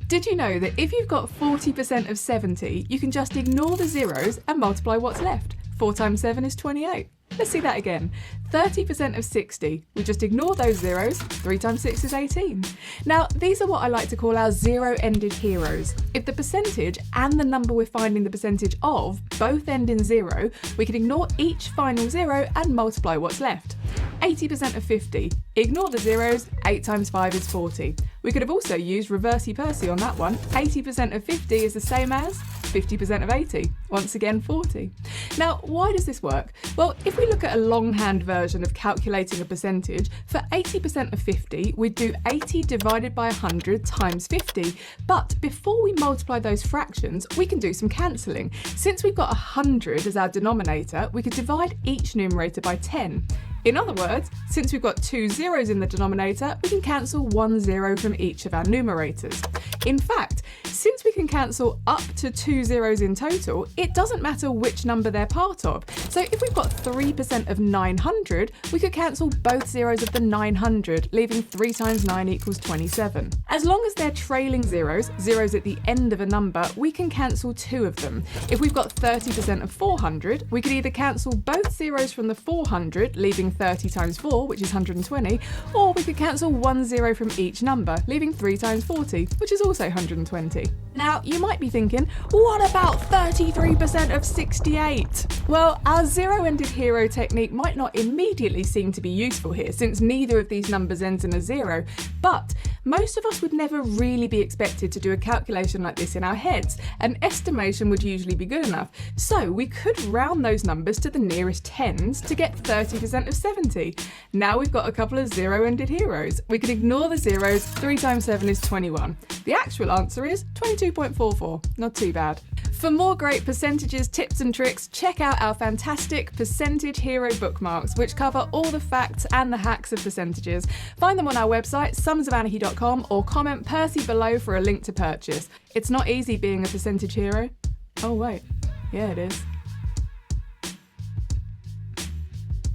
Did you know that if you've got 40% of 70, you can just ignore the zeros and multiply what's left? 4 times 7 is 28. Let's see that again. 30% of 60. We just ignore those zeros. 3 times 6 is 18. Now, these are what I like to call our zero-ended heroes. If the percentage and the number we're finding the percentage of both end in 0, we can ignore each final 0 and multiply what's left. 80% of 50. Ignore the zeros. 8 times 5 is 40. We could have also used reversey-persey on that one. 80% of 50 is the same as 50% of 80. Once again, 40. Now, why does this work? Well, if we look at a longhand version of calculating a percentage, for 80% of 50, we'd do 80 divided by 100 times 50. But before we multiply those fractions, we can do some cancelling. Since we've got 100 as our denominator, we could divide each numerator by 10. In other words, since we've got 2 zeros in the denominator, we can cancel 1 0 from each of our numerators. In fact, since we can cancel up to 2 zeros in total, it doesn't matter which number they're part of. So if we've got 3% of 900, we could cancel both zeros of the 900, leaving 3 times 9 equals 27. As long as they're trailing zeros, zeros at the end of a number, we can cancel 2 of them. If we've got 30% of 400, we could either cancel both zeros from the 400, leaving 30 times 4, which is 120, or we could cancel 1 0 from each number, leaving 3 times 40, which is also 120. Now, you might be thinking, what about 33% of 68? Well, our zero-ended hero technique might not immediately seem to be useful here, since neither of these numbers ends in a 0, but most of us would never really be expected to do a calculation like this in our heads. An estimation would usually be good enough, so we could round those numbers to the nearest tens to get 30% of 70. Now we've got a couple of zero-ended heroes. We can ignore the zeros. 3 times 7 is 21. The actual answer is 22.44. Not too bad. For more great percentages, tips and tricks, check out our fantastic Percentage Hero bookmarks, which cover all the facts and the hacks of percentages. Find them on our website, sumsofanahy.com, or comment Percy below for a link to purchase. It's not easy being a percentage hero. Oh wait, yeah it is.